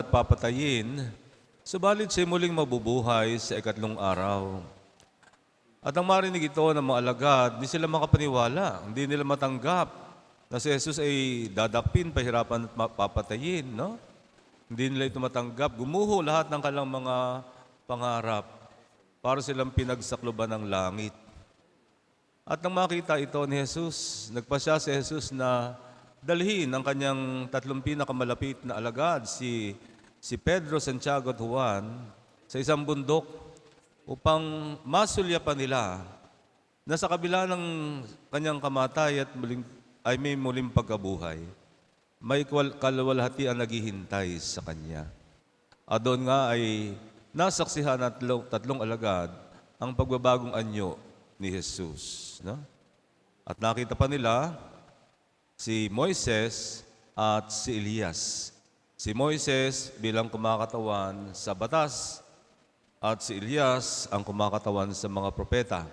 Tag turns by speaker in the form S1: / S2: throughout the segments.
S1: at papatayin, subalit siya muling mabubuhay sa ikatlong araw. At ang marinig ito ng mga alagad, hindi sila makapaniwala, hindi nila matanggap na si Jesus ay dadakpin, pahirapan at papatayin. No? Hindi nila ito matanggap. Gumuho lahat ng kanilang mga pangarap para silang pinagsakloban ng langit. At nang makita ito ni Jesus, nagpasya si Jesus na dalhin ang kanyang tatlong pinakamalapit na alagad, si Pedro, Santiago at Juan, sa isang bundok upang masulyapan nila na sa kabila ng kanyang kamatay at may muling pagkabuhay, may kaluwalhatian naghihintay sa kanya. At doon nga ay nasaksihan at tatlong alagad ang pagbabagong anyo ni Jesus. No? At nakita pa nila si Moises at si Elias. Si Moises bilang kumakatawan sa batas at si Elias ang kumakatawan sa mga propeta.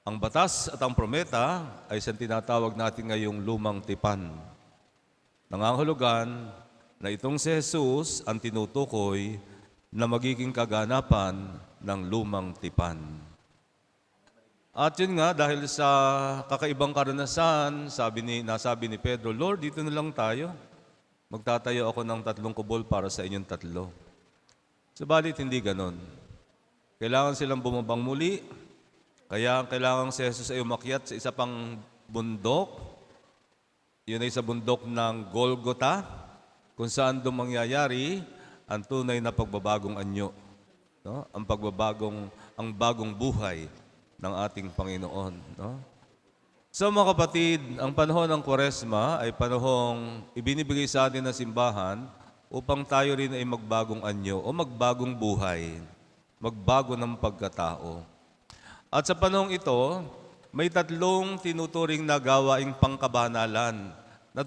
S1: Ang batas at ang propeta ay siyang tinatawag natin ngayong lumang tipan. Nangangahulugan na itong si Jesus ang tinutukoy na magiging kaganapan ng lumang tipan. At yun nga, dahil sa kakaibang karanasan, nasabi ni Pedro, Lord, dito na lang tayo. Magtatayo ako ng 3 kubol para sa inyong 3. Subalit hindi ganon. Kailangan silang bumabang muli, kaya kailangan si Jesus ay umakyat sa isa pang bundok. Yun ay sa bundok ng Golgota, kung saan doon mangyayari ang tunay na pagbabagong anyo. No? Ang bagong buhay ng ating Panginoon. No? So mga kapatid, ang panahon ng Kwaresma ay panahong ibinibigay sa atin ng simbahan upang tayo rin ay magbagong anyo o magbagong buhay, magbago ng pagkatao. At sa panahong ito, may 3 tinuturing na gawaing pangkabanalan na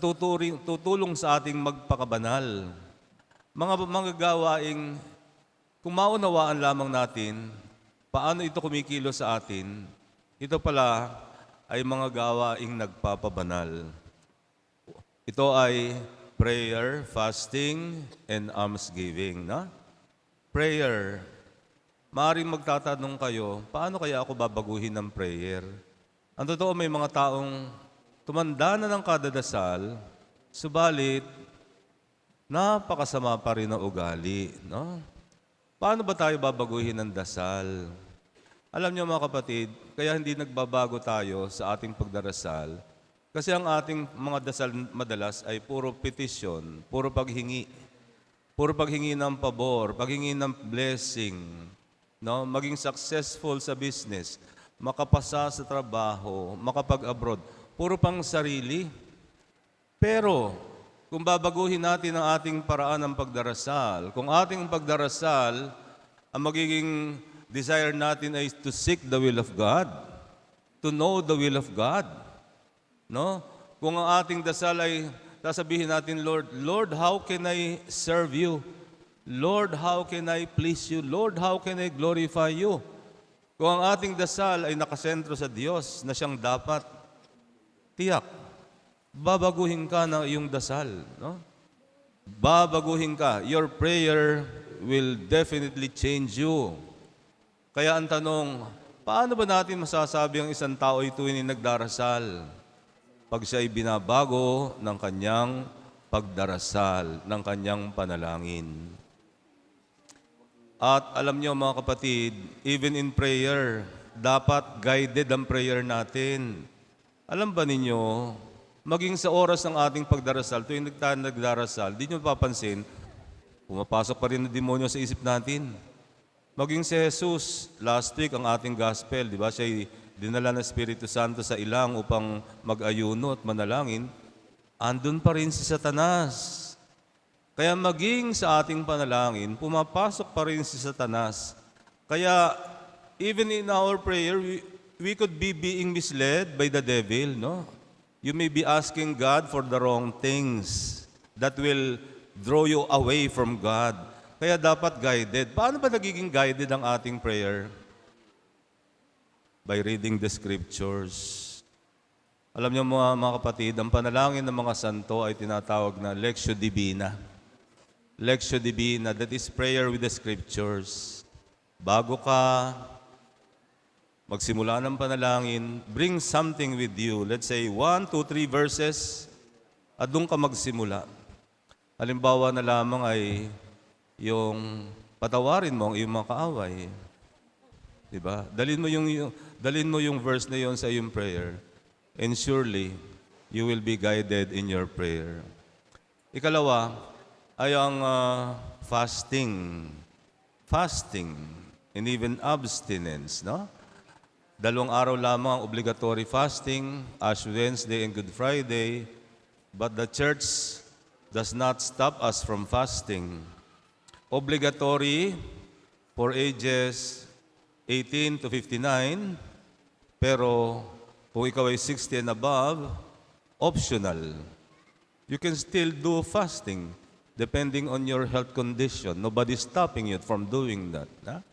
S1: tutulong sa ating magpakabanal. Mga gawaing, kung maunawaan lamang natin, paano ito kumikilo sa atin, ito pala ay mga gawaing nagpapabanal. Ito ay prayer, fasting, and almsgiving. Na? Prayer. Maaaring magtatanong kayo, paano kaya ako babaguhin ng prayer? Ang totoo, may mga taong tumanda na ng kadadasal, subalit napakasama pa rin ang ugali. No? Paano ba tayo babaguhin ng dasal? Alam niyo mga kapatid, kaya hindi nagbabago tayo sa ating pagdarasal kasi ang ating mga dasal madalas ay puro petition, puro paghingi ng pabor, paghingi ng blessing, no? Maging successful sa business, makapasa sa trabaho, makapag-abroad, puro pang sarili. Pero kung babaguhin natin ang ating paraan ng pagdarasal, kung ating pagdarasal, ang magiging desire natin ay to seek the will of God, to know the will of God. No? Kung ang ating dasal ay sasabihin natin, Lord, how can I serve you? Lord, how can I please you? Lord, how can I glorify you? Kung ang ating dasal ay nakasentro sa Diyos na siyang dapat, tiyak, babaguhin ka ng iyong dasal. No? Babaguhin ka. Your prayer will definitely change you. Kaya ang tanong, paano ba natin masasabi ang isang tao ay tuwing nagdarasal? Pag siya ay binabago ng kanyang pagdarasal, ng kanyang panalangin. At alam niyo mga kapatid, even in prayer, dapat guided ang prayer natin. Alam ba ninyo, maging sa oras ng ating pagdarasal, tuwing nagdarasal, di niyo papansin, pumapasok pa rin ang demonyo sa isip natin. Maging si Jesus, last week ang ating gospel, di ba? Siya dinala ng Espiritu Santo sa ilang upang mag-ayuno at manalangin, andun pa rin si Satanas. Kaya maging sa ating panalangin, pumapasok pa rin si Satanas. Kaya even in our prayer, we could be being misled by the devil, no? You may be asking God for the wrong things that will draw you away from God. Kaya dapat guided. Paano ba nagiging guided ang ating prayer? By reading the scriptures. Alam niyo mga kapatid, ang panalangin ng mga santo ay tinatawag na Lectio Divina. Lectio Divina, that is prayer with the scriptures. Bago ka magsimula ng panalangin, bring something with you. Let's say 1, 2, 3 verses at doon ka magsimula. Halimbawa na lamang ay yung patawarin mo ang iyong mga kaaway. Diba? Dalhin mo yung verse na yon sa iyong prayer. And surely, you will be guided in your prayer. Ikalawa ay ang fasting. Fasting and even abstinence, no? 2 araw lamang ang obligatory fasting, Ash Wednesday and Good Friday, but the church does not stop us from fasting. Obligatory for ages 18 to 59, pero kung ikaw ay 60 and above, optional. You can still do fasting depending on your health condition. Nobody's stopping you from doing that. Huh?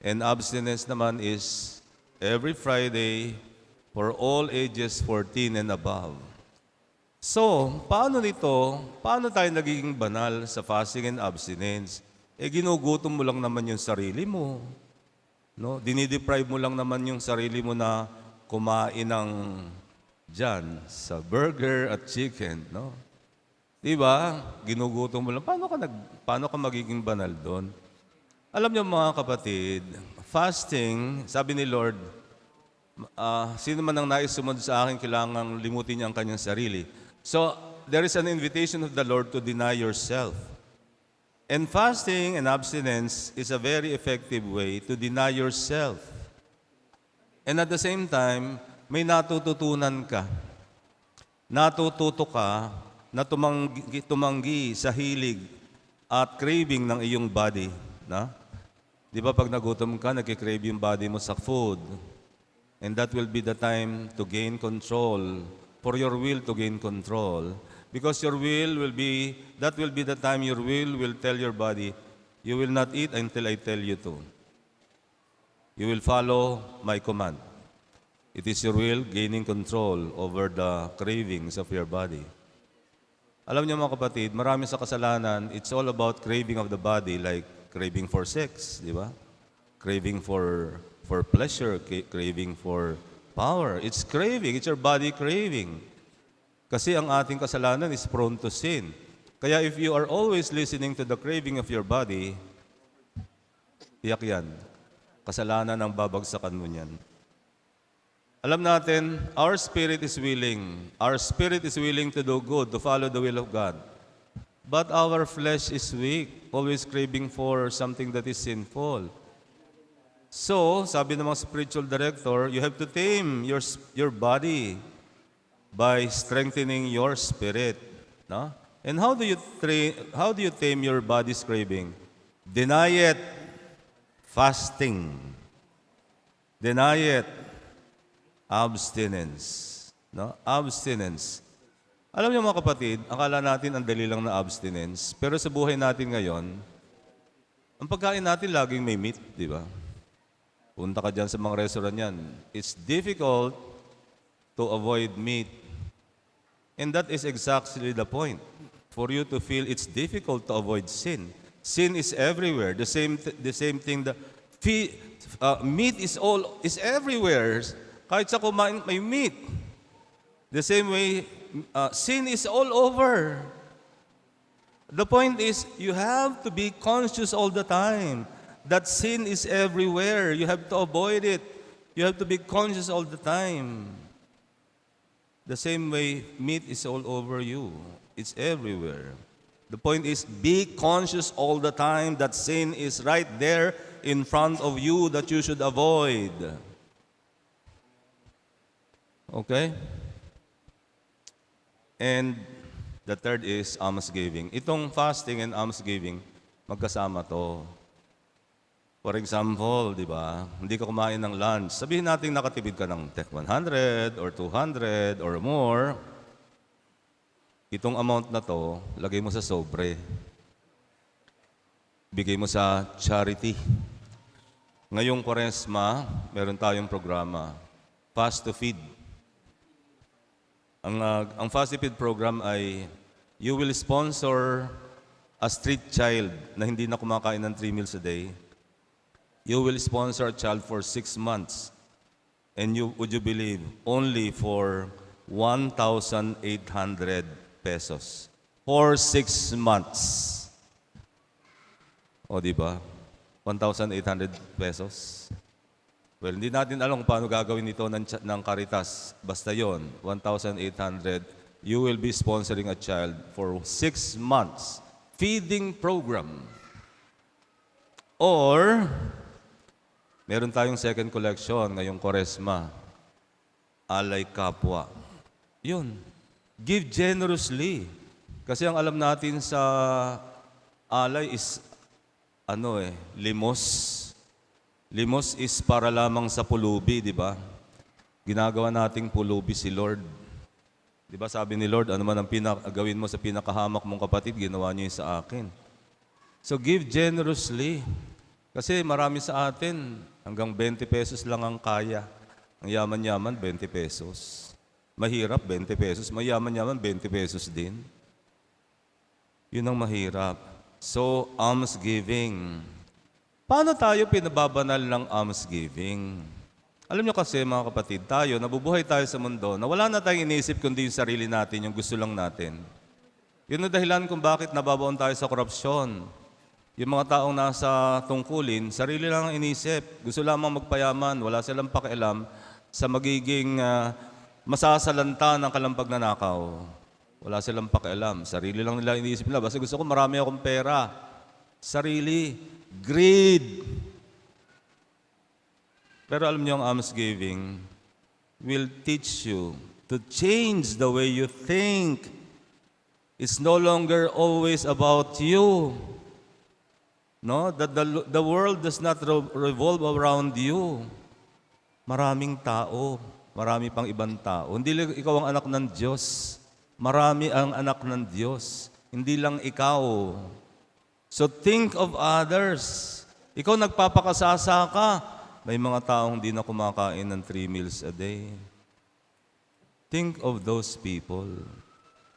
S1: And abstinence naman is every Friday for all ages 14 and above. So, paano nito? Paano tayo nagiging banal sa fasting and abstinence? Ginugutom mo lang naman yung sarili mo. No? Dinideprive mo lang naman yung sarili mo na kumain ng dyan sa burger at chicken. No? Diba? Ginugutom mo lang. Paano ka magiging banal doon? Alam niyo mga kapatid, fasting, sabi ni Lord, sino man ang nais sumunod sa akin, kailangang limutin niya ang kanyang sarili. So, there is an invitation of the Lord to deny yourself. And fasting and abstinence is a very effective way to deny yourself. And at the same time, may natututunan ka. Natututo ka na tumanggi sa hilig at craving ng iyong body. Na? Di ba pag nagutom ka, nagkikrave yung body mo sa food. And that will be the time to gain control, for your will to gain control. Because that will be the time your will tell your body, you will not eat until I tell you to. You will follow my command. It is your will gaining control over the cravings of your body. Alam niyo mga kapatid, marami sa kasalanan, it's all about craving of the body, like craving for sex, di ba? Craving for pleasure, craving for power. It's craving, it's your body craving. Kasi ang ating kasalanan is prone to sin. Kaya if you are always listening to the craving of your body, tiyak yan. Kasalanan ang babagsakan mo niyan. Alam natin, our spirit is willing. Our spirit is willing to do good, to follow the will of God. But our flesh is weak, always craving for something that is sinful. So, sabi ng mga spiritual director, you have to tame your body by strengthening your spirit. No? And how do you tame your body's craving? Deny it. Fasting. Deny it. Abstinence. No? Abstinence. Alam niyo mga kapatid, akala natin ang dali lang na abstinence, pero sa buhay natin ngayon, ang pagkain natin laging may meat, di ba? Punta ka dyan sa mga restaurant yan. It's difficult to avoid meat. And that is exactly the point. For you to feel it's difficult to avoid sin. Sin is everywhere. The same thing. Meat is everywhere. Kahit sa kumain, may meat. The same way, sin is all over. The point is, you have to be conscious all the time that sin is everywhere. You have to avoid it. You have to be conscious all the time. The same way, meat is all over you. It's everywhere. The point is, be conscious all the time that sin is right there in front of you that you should avoid. Okay? And the third is almsgiving. Itong fasting and almsgiving, magkasama to. For example, di ba, hindi ka kumain ng lunch. Sabihin natin nakatipid ka ng 100 or 200 or more. Itong amount na to, lagay mo sa sobre. Bigay mo sa charity. Ngayong Kwaresma, meron tayong programa, Fast to Feed. Ang Fast to Feed program ay you will sponsor a street child na hindi na kumakain ng 3 meals a day, you will sponsor a child for 6 months. And would you believe, only for 1,800 pesos. For 6 months. O, di ba? 1,800 pesos. Well, hindi natin alam kung paano gagawin ito ng Caritas. Basta yon, 1,800. You will be sponsoring a child for 6 months. Feeding program. Or, meron tayong second collection ngayong Kwaresma. Alay Kapwa. Yun. Give generously. Kasi ang alam natin sa alay is, limos. Limos is para lamang sa pulubi, di ba? Ginagawa nating pulubi si Lord. Di ba sabi ni Lord, ano man ang gawin mo sa pinakahamak mong kapatid, ginawa niyo sa akin. So give generously. Kasi marami sa atin, hanggang 20 pesos lang ang kaya. Ang yaman-yaman, 20 pesos. Mahirap, 20 pesos. Mayaman-yaman, 20 pesos din. Yun ang mahirap. So, almsgiving. Paano tayo pinababanal ng almsgiving? Alam niyo kasi, mga kapatid, tayo, nabubuhay tayo sa mundo na wala na tayong iniisip kundi yung sarili natin, yung gusto lang natin. Yun ang dahilan kung bakit nababaon tayo sa korupsyon. Yung mga taong nasa tungkulin, sarili lang ang inisip. Gusto lamang magpayaman, wala silang pakialam sa magiging masasalanta ng kalampagnanakaw. Wala silang pakialam. Sarili lang nila iniisip nila. Basta gusto ko marami akong pera. Sarili. Greed. Pero alam niyo, ang almsgiving will teach you to change the way you think. It's no longer always about you. No, that the world does not revolve around you. Maraming tao, marami pang ibang tao. Hindi lang ikaw ang anak ng Diyos. Marami ang anak ng Diyos. Hindi lang ikaw. So think of others. Ikaw nagpapakasasa ka. May mga taong hindi na kumakain ng 3 meals a day. Think of those people.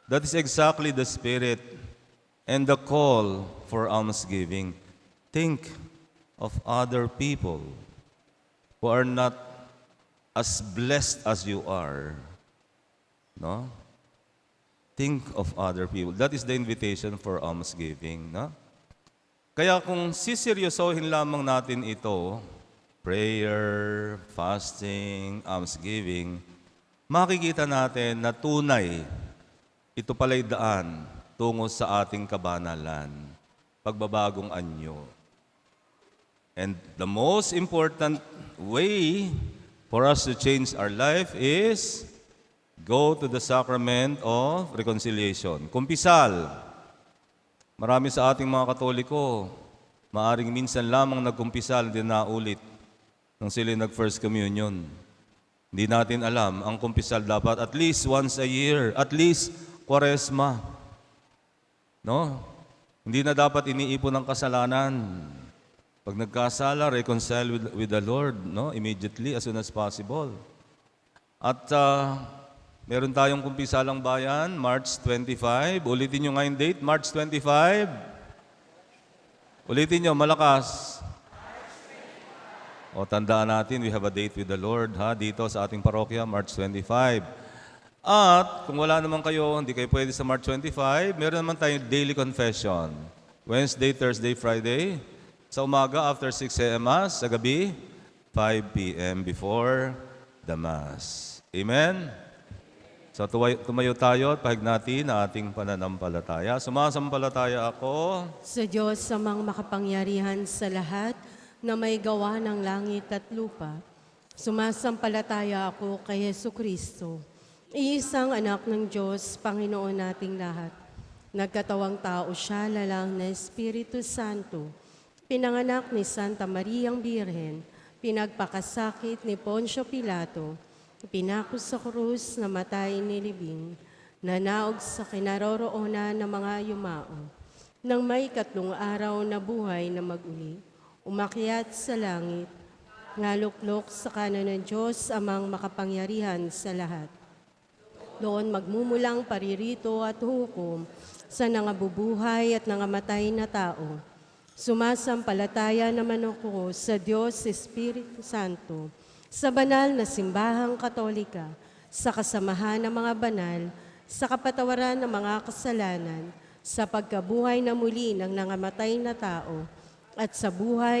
S1: That is exactly the spirit and the call for almsgiving. Think of other people who are not as blessed as you are. No? Think of other people. That is the invitation for almsgiving. No? Kaya kung siseryosohin lamang natin ito, prayer, fasting, almsgiving, makikita natin na tunay, ito pala'y daan tungo sa ating kabanalan, pagbabagong anyo. And the most important way for us to change our life is go to the sacrament of reconciliation. Kumpisal. Marami sa ating mga Katoliko, maaring minsan lamang nagkumpisal, hindi na ulit nang sila nag-first communion. Hindi natin alam, ang kumpisal dapat at least once a year, at least Kwaresma. No? Hindi na dapat iniipon ng kasalanan. Pag nagkasala, reconcile with the Lord, no? Immediately, as soon as possible. At meron tayong kumpisalang bayan, March 25. Ulitin nyo nga yung date, March 25. Ulitin nyo, malakas. O, tandaan natin, we have a date with the Lord, dito sa ating parokya, March 25. At kung wala naman kayo, hindi kayo pwede sa March 25, meron naman tayong daily confession. Wednesday, Thursday, Friday. Sa umaga, after 6 a.m. Mass. Sa gabi, 5 p.m. before the Mass. Amen? So tumayo tayo at pahig natin ang ating pananampalataya. Sumasampalataya ako
S2: sa Diyos amang makapangyarihan sa lahat na may gawa ng langit at lupa. Sumasampalataya ako kay Jesucristo, iisang anak ng Diyos, Panginoon nating lahat. Nagkatawang tao siya, lalang na Espiritu Santo. Pinanganak ni Santa Mariang Birhen, pinagpakasakit ni Poncio Pilato, pinako sa krus, namatay nilibing, nanaog sa kinaroroonan ng mga yumao. Nang may 3 araw na buhay na mag-uli, umakyat sa langit, ngaluklok sa kanan ng Diyos amang makapangyarihan sa lahat. Doon magmumulang paririto at hukom sa nangabubuhay at nangamatay na tao. Sumasampalataya naman ako sa Diyos Espiritu Santo, sa banal na simbahang katolika, sa kasamahan ng mga banal, sa kapatawaran ng mga kasalanan, sa pagkabuhay na muli ng nangamatay na tao, at sa buhay